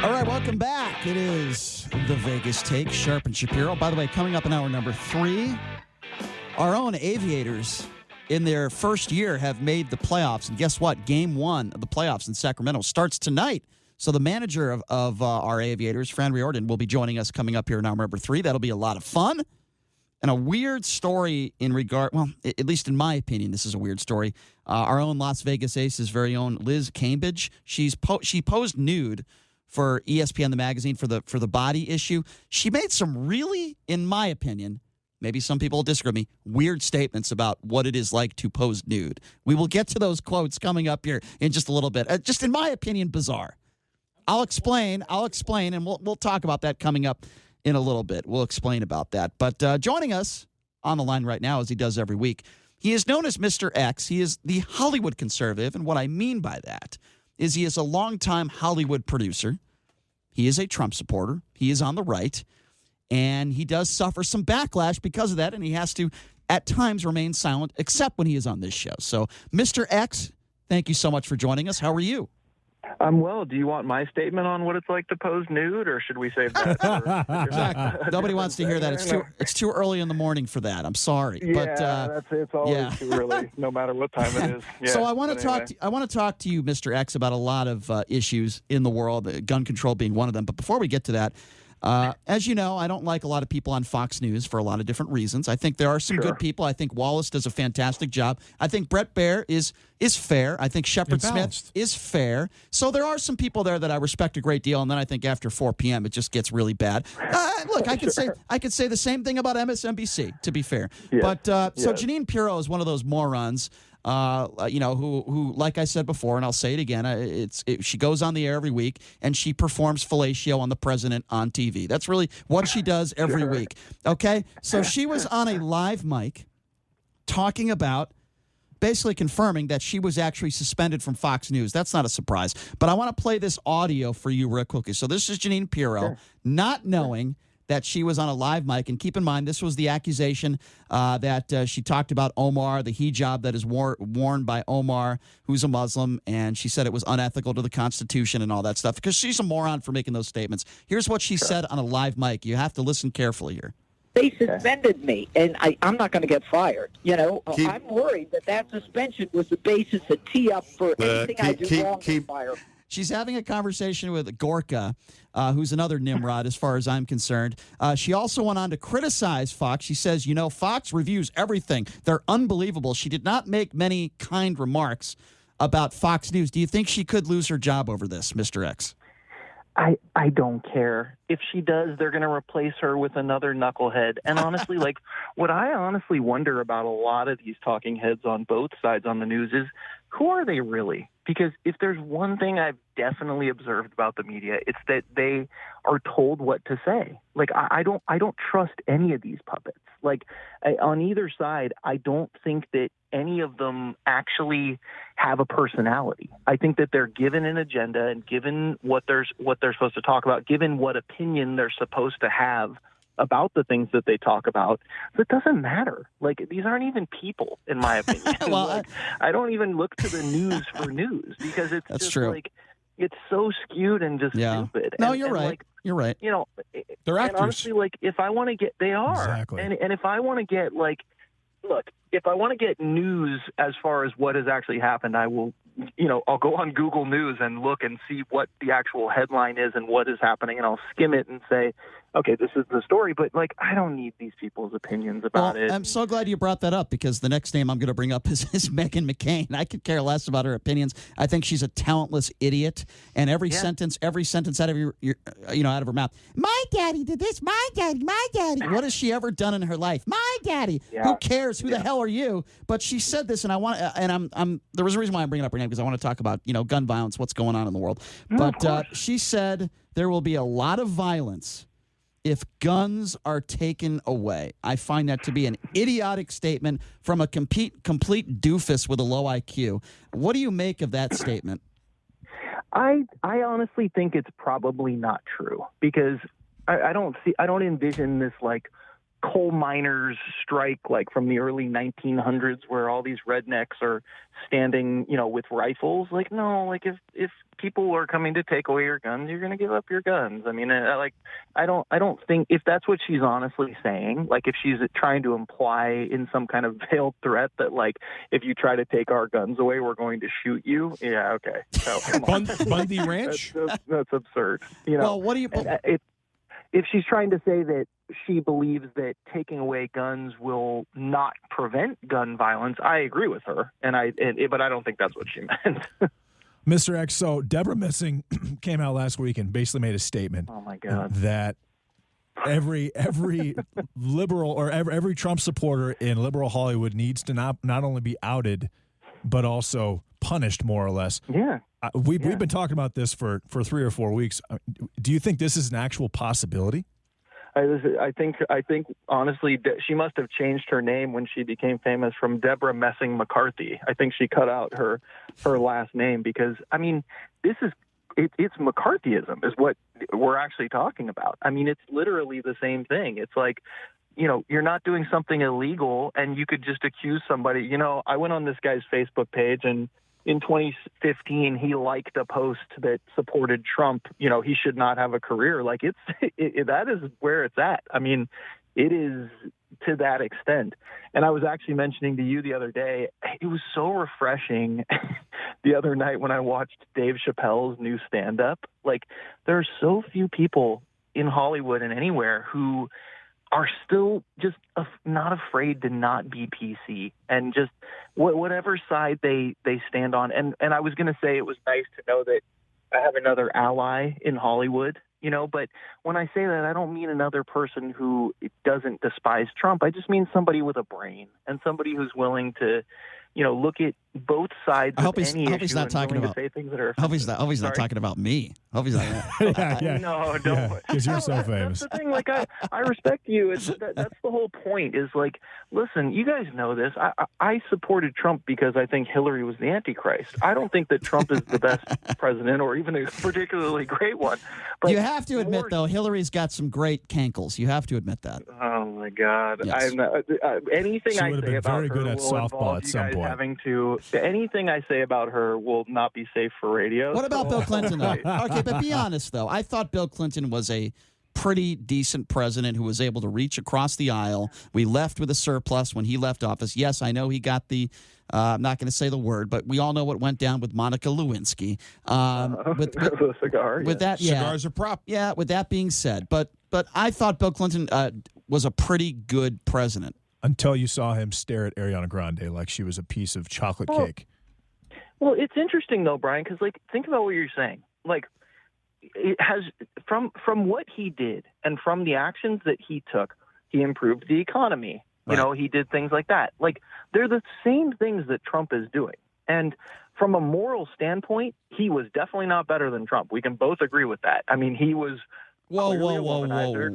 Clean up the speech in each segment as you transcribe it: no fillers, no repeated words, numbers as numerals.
All right, welcome back. It is the Vegas Take, Sharp and Shapiro. By the way, coming up in hour number 3, our own Aviators in their first year have made the playoffs. And guess what? Game 1 of the playoffs in Sacramento starts tonight. So the manager of our Aviators, Fran Riordan, will be joining us coming up here in hour number 3. That'll be a lot of fun. And a weird story in regard, well, at least in my opinion, this is a weird story. Our own Las Vegas Aces' very own Liz Cambridge, she posed nude for ESPN, the magazine, for the body issue. She made some really, in my opinion, maybe some people will disagree with me, weird statements about what it is like to pose nude. We will get to those quotes coming up here in just a little bit. Just in my opinion, bizarre. I'll explain, and we'll talk about that coming up in a little bit. We'll explain about that. But joining us on the line right now, as he does every week, he is known as Mr. X. He is the Hollywood conservative, and what I mean by that is he is a longtime Hollywood producer. He is a Trump supporter. He is on the right, and he does suffer some backlash because of that, and he has to, at times, remain silent, except when he is on this show. So, Mr. X, thank you so much for joining us. How are you? I'm well. Do you want my statement on what it's like to pose nude, or should we save that? Exactly. Nobody wants to hear that. It's too early in the morning for that. I'm sorry, but it's always too early, no matter what time it is. Yeah, so I want to talk to you, Mr. X, about a lot of issues in the world, gun control being one of them. But before we get to that, as you know, I don't like a lot of people on Fox News for a lot of different reasons. I think there are some good people. I think Wallace does a fantastic job. I think Brett Baer is fair. I think Shepard Smith is fair. So there are some people there that I respect a great deal. And then I think after 4 p.m. it just gets really bad. Look, I could say the same thing about MSNBC, to be fair. Yes. But so Jeanine Pirro is one of those morons. Who, like I said before, and I'll say it again, she goes on the air every week and she performs fellatio on the president on TV. That's really what she does every week. Okay? So she was on a live mic talking about, basically confirming that she was actually suspended from Fox News. That's not a surprise. But I want to play this audio for you real quickly. So this is Jeanine Pirro, not knowing that she was on a live mic. And keep in mind, this was the accusation that she talked about Omar, the hijab that is worn by Omar, who's a Muslim, and she said it was unethical to the Constitution and all that stuff, because she's a moron for making those statements. Here's what she said on a live mic. You have to listen carefully here. They suspended me, and I'm not going to get fired. I'm worried that suspension was the basis to tee up for anything I do wrong to fire. She's having a conversation with Gorka, who's another Nimrod as far as I'm concerned. She also went on to criticize Fox. She says, Fox reviews everything. They're unbelievable. She did not make many kind remarks about Fox News. Do you think she could lose her job over this, Mr. X? I don't care. If she does, they're going to replace her with another knucklehead. And honestly, what I honestly wonder about a lot of these talking heads on both sides on the news is, who are they really? Because if there's one thing I've definitely observed about the media, it's that they are told what to say. I don't trust any of these puppets. On either side, I don't think that any of them actually have a personality. I think that they're given an agenda and given what they're supposed to talk about, given what opinion they're supposed to have about the things that they talk about. So it doesn't matter. These aren't even people, in my opinion. Well, I don't even look to the news for news, because it's that's just true. It's so skewed and just stupid. No, you're right. You're right. They're actors. And honestly, if I want to get, they are. Exactly. And if I want to get if I want to get news as far as what has actually happened, I will, I'll go on Google News and look and see what the actual headline is and what is happening, and I'll skim it and say, okay, this is the story. But I don't need these people's opinions about it. I'm so glad you brought that up, because the next name I'm going to bring up is Meghan McCain. I could care less about her opinions. I think she's a talentless idiot, and every sentence out of your out of her mouth, my daddy did this, my daddy. What has she ever done in her life? My daddy. Yeah. Who cares? Who the hell are you? But she said this, and I'm there was a reason why I'm bringing up her name, because I want to talk about gun violence, what's going on in the world. But she said there will be a lot of violence if guns are taken away. I find that to be an idiotic statement from a complete doofus with a low IQ. What do you make of that statement? I honestly think it's probably not true, because I don't envision this coal miners strike like from the early 1900s where all these rednecks are standing, with rifles. Like, no, like if people are coming to take away your guns, you're going to give up your guns. I mean, I don't think if that's what she's honestly saying, like if she's trying to imply in some kind of veiled threat that like, if you try to take our guns away, we're going to shoot you. Yeah. Okay. So, Bundy Ranch. That's absurd. Well, what do you? If she's trying to say that she believes that taking away guns will not prevent gun violence, I agree with her, but I don't think that's what she meant. Mr. X, so Debra Messing came out last week and basically made a statement. Oh my God! That every liberal or every Trump supporter in liberal Hollywood needs to not only be outed, but also punished, more or less. Yeah. We've been talking about this for 3 or 4 weeks. Do you think this is an actual possibility? I think honestly, she must have changed her name when she became famous from Debra Messing McCarthy. I think she cut out her last name because, I mean, it's McCarthyism is what we're actually talking about. I mean, it's literally the same thing. It's like, you're not doing something illegal and you could just accuse somebody. I went on this guy's Facebook page and in 2015, he liked a post that supported Trump. He should not have a career. Like that is where it's at. I mean, it is to that extent. And I was actually mentioning to you the other day, it was so refreshing the other night when I watched Dave Chappelle's new stand-up. Like, there are so few people in Hollywood and anywhere who are still just not afraid to not be PC and just whatever side they stand on. And I was going to say it was nice to know that I have another ally in Hollywood, but when I say that, I don't mean another person who doesn't despise Trump. I just mean somebody with a brain and somebody who's willing to, look at both sides of any issue. He's not talking about. Say things that are I hope he's not talking about me. I hope he's not. Yeah. No, don't. Because you're so famous. That's the thing. Like, I respect you. That's the whole point. Is like, listen, you guys know this. I supported Trump because I think Hillary was the Antichrist. I don't think that Trump is the best president or even a particularly great one. But you have to admit, though, Hillary's got some great cankles. You have to admit that. Oh my God! Yes. Anything She I would have say been about very her good at will softball involve at you some guys point. having to. Anything I say about her will not be safe for radio. What about Bill Clinton, though? Okay, but be honest, though. I thought Bill Clinton was a pretty decent president who was able to reach across the aisle. We left with a surplus when he left office. Yes, I know he got the I'm not going to say the word, but we all know what went down with Monica Lewinsky. With the cigar. With that, yeah. Cigars are prop. Yeah, with that being said, but I thought Bill Clinton was a pretty good president. Until you saw him stare at Ariana Grande like she was a piece of chocolate cake. Well, it's interesting though, Brian, because like think about what you're saying. Like, it has from what he did and from the actions that he took, he improved the economy. Right. He did things like that. Like, they're the same things that Trump is doing. And from a moral standpoint, he was definitely not better than Trump. We can both agree with that. I mean, he was. Whoa.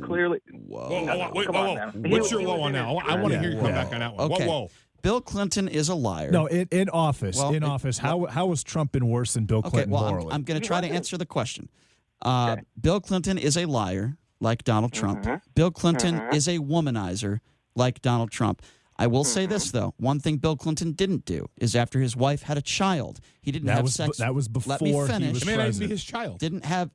Clearly. Whoa. What's your low on now? I want to hear you come back on that one. Okay. Whoa. Bill Clinton is a liar. No, in office. How has Trump been worse than Bill Clinton morally? I'm going to try to answer the question. Bill Clinton is a liar, like Donald Trump. Mm-hmm. Bill Clinton is a womanizer, like Donald Trump. I will say this, though. One thing Bill Clinton didn't do is after his wife had a child, he didn't have sex. That was before Let me finish. he was president. His child.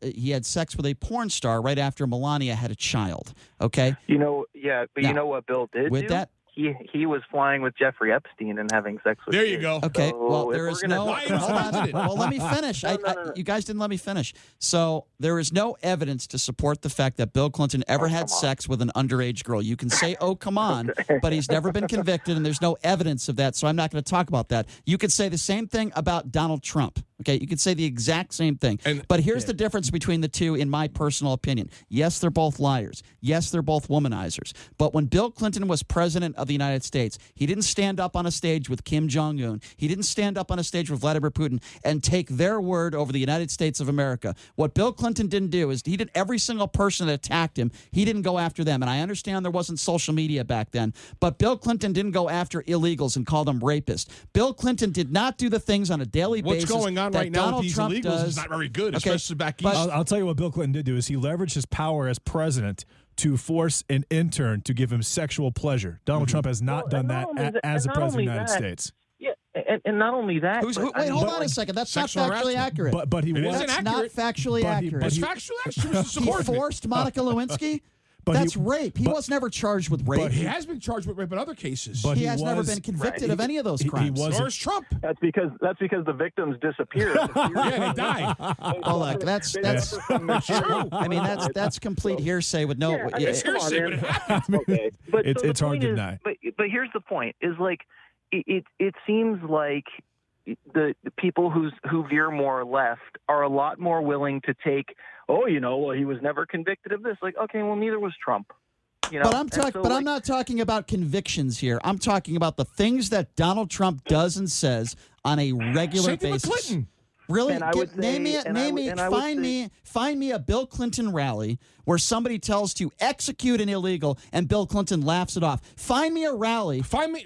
He had sex with a porn star right after Melania had a child. Okay? You know what Bill did with do? that, He was flying with Jeffrey Epstein and having sex with There kids. you go. okay, So well, if there we're is gonna no. talk about president. Well, let me finish. No. You guys didn't let me finish. So there is no evidence to support the fact that Bill Clinton ever had sex with an underage girl. You can say, "Oh, come on," but he's never been convicted, and there's no evidence of that. So I'm not going to talk about that. You could say the same thing about Donald Trump. Okay, you could say the exact same thing. But here's the difference between the two, in my personal opinion. Yes, they're both liars. Yes, they're both womanizers. But when Bill Clinton was president of the United States, he didn't stand up on a stage with Kim Jong-un. He didn't stand up on a stage with Vladimir Putin and take their word over the United States of America. What Bill Clinton didn't do is he did every single person that attacked him, he didn't go after them. And I understand there wasn't social media back then, but Bill Clinton didn't go after illegals and call them rapists. Bill Clinton did not do the things on a daily What's basis going on that right now Donald with these Trump illegals does. is not very good, Okay, especially back but- east. I'll tell you what Bill Clinton did do is he leveraged his power as president to force an intern to give him sexual pleasure. Donald Trump has not done that as the president of the United States. Yeah, and not only that. Wait, hold on a second. That's not factually accurate. But he was That's not factually accurate. It's factually accurate. He forced Monica Lewinsky. That's rape. He was never charged with rape. But he has been charged with rape in other cases. But he has never been convicted of any of those crimes. Nor is Trump. That's because the victims disappeared. Yeah, they died. Oh, look, that's true. I mean, that's complete hearsay with no. It's hearsay, but it happened. Okay. But it's hard to deny. But here's the point: is like it seems like the people who veer more left are a lot more willing to take. Oh, he was never convicted of this. Like, okay, well, neither was Trump. But I'm not talking about convictions here. I'm talking about the things that Donald Trump does and says on a regular basis. With Clinton. Really? Find me a Bill Clinton rally where somebody tells to execute an illegal and Bill Clinton laughs it off. Find me a rally. Find me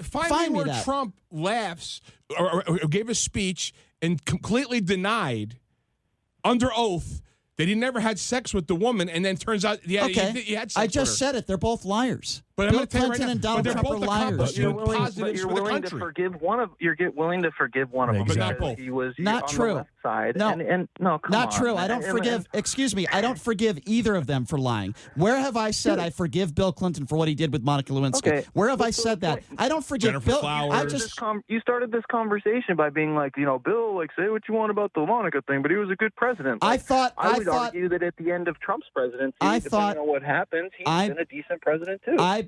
where that. Trump laughs or gave a speech and completely denied under oath that he never had sex with the woman, and then turns out, he had sex I just with her. said it. They're both liars. But Bill I'm tell you Clinton right and now, Donald Trump are liars. You're willing to forgive one of them. Exactly. Because he was Not on true. the left side. No. And no, come Not on. true. I don't forgive. Excuse me. I don't forgive either of them for lying. Where have I said I forgive Bill Clinton for what he did with Monica Lewinsky? Okay. Where have I said that? I don't forgive Jennifer Bill. Flowers. You started this conversation by being like, Bill, like, say what you want about the Monica thing, but he was a good president. Like, I would argue that at the end of Trump's presidency, depending on what happens, he's been a decent president too.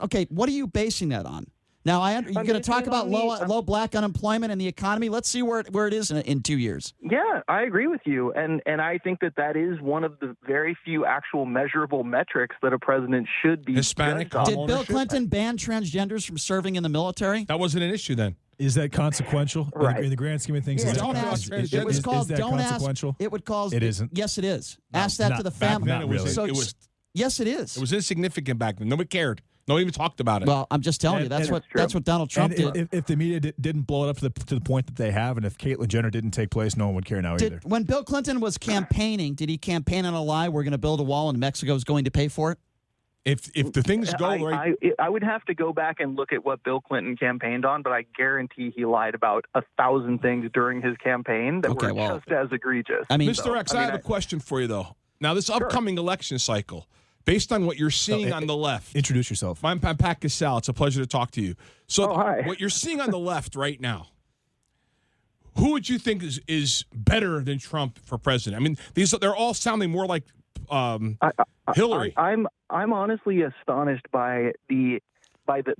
Okay, what are you basing that on? Now, you're going to talk about low black unemployment and the economy. Let's see where it is in 2 years. Yeah, I agree with you, and I think that is one of the very few actual measurable metrics that a president should be. Hispanic. Did Bill Clinton ban transgenders from serving in the military? That wasn't an issue then. Is that consequential in the grand scheme of things? Yeah, Is don't that, ask. is- It was is- called. is that Don't ask. consequential? It would cause. It isn't. Yes, it is. Ask that to the family. Back then, So it was yes, it is. It was insignificant back then. Nobody cared. Nobody even talked about it. Well, I'm just telling you, that's what Donald Trump and did. if the media didn't blow it up to the point that they have, and if Caitlyn Jenner didn't take place, no one would care now either. When Bill Clinton was campaigning, did he campaign on a lie? We're going to build a wall and Mexico is going to pay for it? If the things go right, I would have to go back and look at what Bill Clinton campaigned on, but I guarantee he lied about 1,000 things during his campaign that were just as egregious. I mean, Mr. X, I have a question for you though. Now, this upcoming election cycle, based on what you're seeing on the left, Introduce yourself. I'm Pat Cassell. It's a pleasure to talk to you. So, hi. what you're seeing on the left right now, who would you think is better than Trump for president? I mean, they're all sounding more like Hillary. I'm honestly astonished by the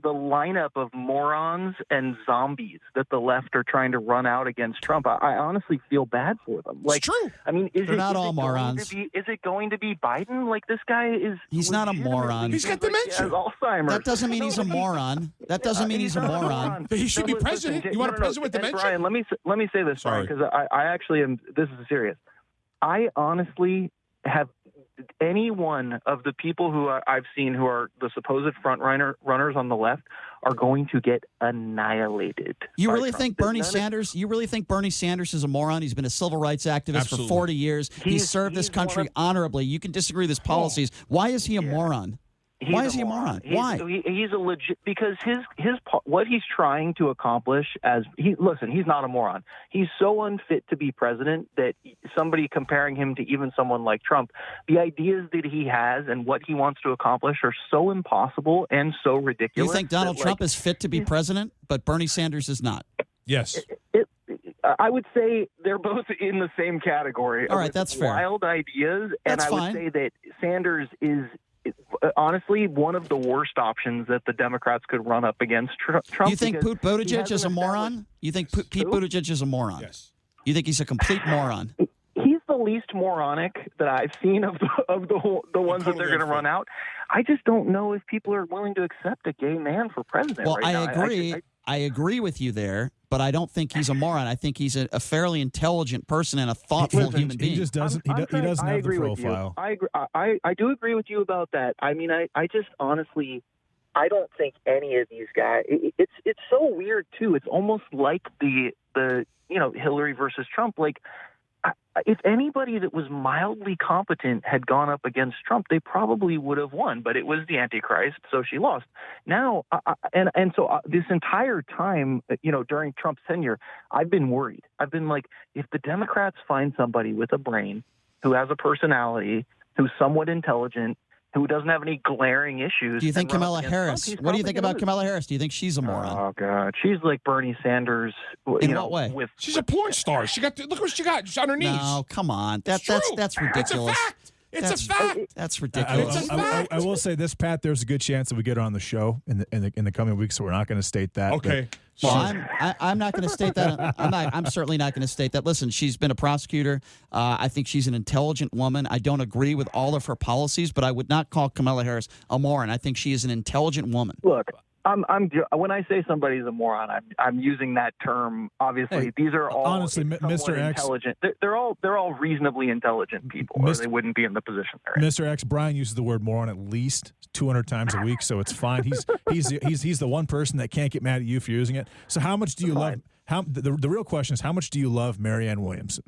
lineup of morons and zombies that the left are trying to run out against Trump. I honestly feel bad for them. It's true. I mean, They're not all morons. Is it going to be Biden? Like, this guy is. He's not a moron. He's got dementia. He has Alzheimer's. That doesn't mean he's a moron. That doesn't mean he's a moron. He should be president. You want a president with dementia? Brian, let me say this, Sorry. because I actually am. This is serious. I honestly have any one of the people who I've seen who are the supposed front runners on the left are going to get annihilated. You really Trump. think Bernie Sanders? You really think Bernie Sanders is a moron? He's been a civil rights activist for 40 years. He's served this country honorably. You can disagree with his policies. Why is he a moron? Why is he a moron? Why? He's a legit, because what he's trying to accomplish he's not a moron. He's so unfit to be president that somebody comparing him to even someone like Trump, the ideas that he has and what he wants to accomplish are so impossible and so ridiculous. You think Donald Trump is fit to be president, but Bernie Sanders is not? Yes. I would say they're both in the same category. All right, that's fair. Wild ideas, That's and I fine. would say that Sanders is honestly one of the worst options that the Democrats could run up against Trump. You think Pete Buttigieg is a moron? You think Pete Buttigieg is a moron? Yes. You think he's a complete moron? He's the least moronic that I've seen of the ones that they're going to run out. I just don't know if people are willing to accept a gay man for president. Well, right now. I agree. I agree with you there, but I don't think he's a moron. I think he's a fairly intelligent person and a thoughtful human being. He just doesn't. He doesn't have the profile. I agree. I do agree with you about that. I mean, I just honestly, I don't think any of these guys. It's so weird too. It's almost like the Hillary versus Trump. Like, if anybody that was mildly competent had gone up against Trump, they probably would have won. But it was the Antichrist, so she lost. Now, so this entire time, during Trump's tenure, I've been worried. I've been like, if the Democrats find somebody with a brain, who has a personality, who's somewhat intelligent, who doesn't have any glaring issues. Do you think Kamala Harris? What do you think about Kamala Harris? Do you think she's a moron? Oh God, she's like Bernie Sanders. In what way? She's a porn star. Look what she got. She's on her knees. No, come on. That's ridiculous. It's a fact. That's ridiculous. I will say this, Pat. There's a good chance that we get her on the show in the coming weeks, so we're not going to state that. Okay. Well, I'm not going to state that. I'm certainly not going to state that. Listen, she's been a prosecutor. I think she's an intelligent woman. I don't agree with all of her policies, but I would not call Kamala Harris a moron. I think she is an intelligent woman. Look, when I say somebody's a moron, I'm using that term. Obviously, hey, these are all honestly, Mr. X. Intelligent. They're all reasonably intelligent people, or they wouldn't be in the position they're in. Mr. X. Brian uses the word moron at least 200 times a week, so it's fine. He's the one person that can't get mad at you for using it. So how much do you love? The real question is, how much do you love Marianne Williamson?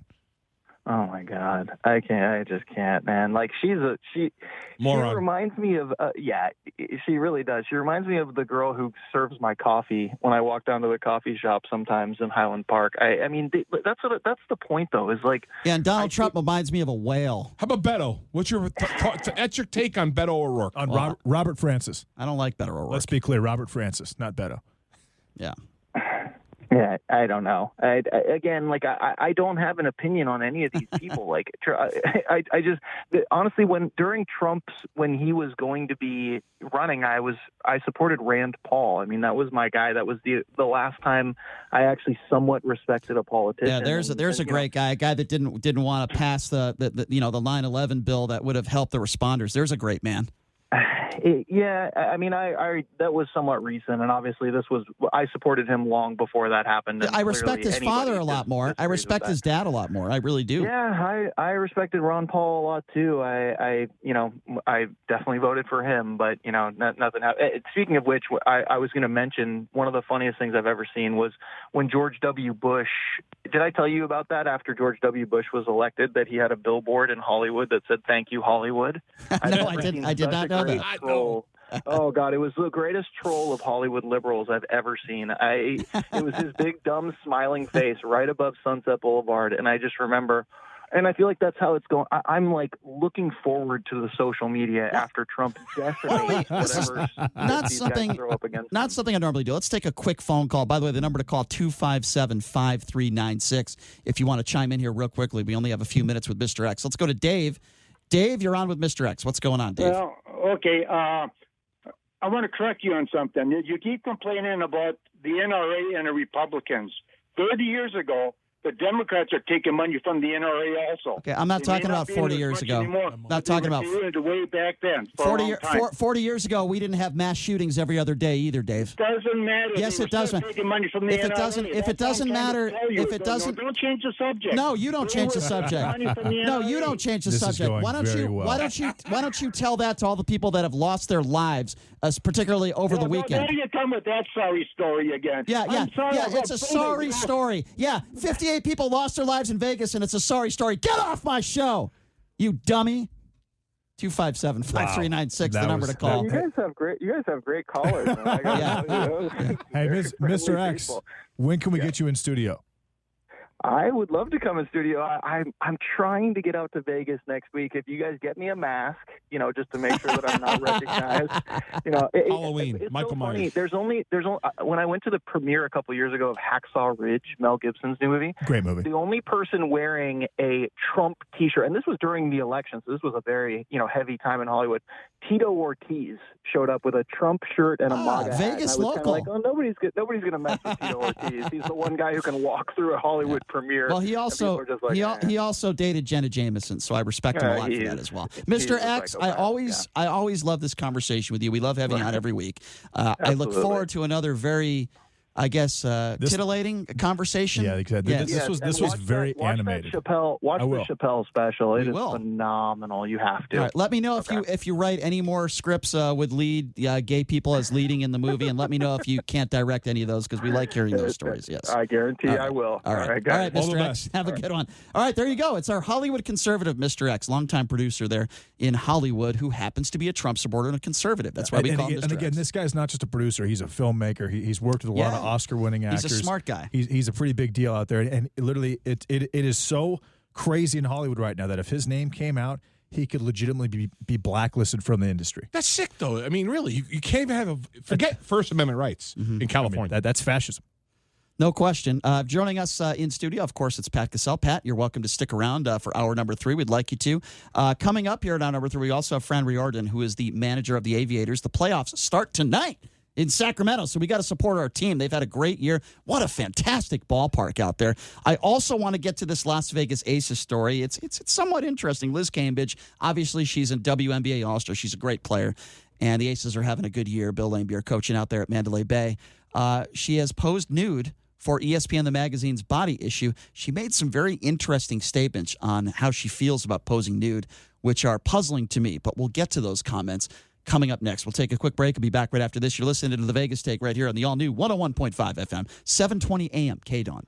Oh my God, I just can't, man. Like she reminds me of she really does. She reminds me of the girl who serves my coffee when I walk down to the coffee shop sometimes in Highland Park. I mean, that's the point though. Is like, yeah, and Donald Trump reminds me of a whale. How about Beto? What's your take on Beto O'Rourke? On Robert Francis. I don't like Beto O'Rourke. Let's be clear, Robert Francis, not Beto. Yeah. Yeah, I don't know. I don't have an opinion on any of these people. Like, I just honestly, when he was going to be running, I supported Rand Paul. I mean, that was my guy. That was the last time I actually somewhat respected a politician. Yeah, there's a great guy, a guy that didn't want to pass the 9/11 bill that would have helped the responders. There's a great man. I mean, I that was somewhat recent, and obviously I supported him long before that happened. I respect his father a lot more. I respect his dad a lot more. I really do. Yeah, I respected Ron Paul a lot too. I definitely voted for him, but nothing happened. Speaking of which, I was going to mention one of the funniest things I've ever seen was when George W. Bush. Did I tell you about that after George W. Bush was elected, that he had a billboard in Hollywood that said "Thank you, Hollywood"? No, I did not know that. Troll. Oh God, it was the greatest troll of Hollywood liberals I've ever seen. It was his big dumb smiling face right above Sunset Boulevard, and I just remember, and I feel like that's how it's going. I'm like looking forward to the social media after Trump decimates whatever not something throw up against not him. something I normally do. Let's take a quick phone call. By the way, the number to call 257-5396. If you want to chime in here real quickly, we only have a few minutes with Mr. X. Let's go to Dave. Dave, you're on with Mr. X. What's going on, Dave? Well, okay. I want to correct you on something. You keep complaining about the NRA and the Republicans. 30 years ago, the Democrats are taking money from the NRA also. Okay, I'm not talking about 40 years ago. Not talking about way back then. 40 years ago, we didn't have mass shootings every other day either, Dave. Doesn't matter. Yes, it does. If it doesn't matter, don't change the subject. No, you don't change the subject. No, you don't change the subject. Why don't you tell that to all the people that have lost their lives, particularly over the weekend? Why do you come with that sorry story again? Yeah, it's a sorry story. Yeah, 58 people lost their lives in Vegas, and it's a sorry story. Get off my show, you dummy. 257-5396, the number to call. You guys have great callers. Hey, Mr. X, when can we get you in studio? I would love to come in studio. I'm trying to get out to Vegas next week. If you guys get me a mask, just to make sure that I'm not recognized. Halloween, Michael Myers. There's only when I went to the premiere a couple years ago of Hacksaw Ridge, Mel Gibson's new movie. Great movie. The only person wearing a Trump T-shirt, and this was during the election, so this was a very heavy time in Hollywood. Tito Ortiz showed up with a Trump shirt and a MAGA Vegas hat. And I was local. like, nobody's going to mess with Tito Ortiz. He's the one guy who can walk through a Hollywood premiere. Well, he also he also dated Jenna Jameson, so I respect him a lot for that as well. Mr. X, I always love this conversation with you. We love having you on every week. I look forward to another very I guess, titillating conversation. Yeah, exactly. Yes. This was very animated. Watch the Chappelle special. It is will. phenomenal. You have to. All right, let me know if you write any more scripts with lead gay people as leading in the movie, and let me know if you can't direct any of those because we like hearing those stories. Yes, I guarantee I will. All right, guys. Mr. X, have a good one. All right, there you go. It's our Hollywood conservative, Mr. X, longtime producer there in Hollywood, who happens to be a Trump supporter and a conservative. That's why we call him Mr. And again, X. this guy's not just a producer; he's a filmmaker. He's worked with a lot of Oscar-winning actors. He's a smart guy. He's a pretty big deal out there, and literally, it is so crazy in Hollywood right now that if his name came out, he could legitimately be blacklisted from the industry. That's sick, though. I mean, really, you can't even have forget First Amendment rights in California. I mean, that's fascism. No question. Joining us in studio, of course, it's Pat Cassell. Pat, you're welcome to stick around for hour number 3. We'd like you to. Coming up here at hour number 3, we also have Fran Riordan, who is the manager of the Aviators. The playoffs start tonight in Sacramento, so we got to support our team. They've had a great year. What a fantastic ballpark out there. I also want to get to this Las Vegas Aces story. It's somewhat interesting. Liz Cambridge, obviously she's in WNBA All-Star. She's a great player, and the Aces are having a good year. Bill Laimbeer coaching out there at Mandalay Bay. She has posed nude for ESPN The Magazine's body issue. She made some very interesting statements on how she feels about posing nude, which are puzzling to me, but we'll get to those comments coming up next. We'll take a quick break and be back right after this. You're listening to The Vegas Take right here on the all-new 101.5 FM, 720 AM, KDAWN.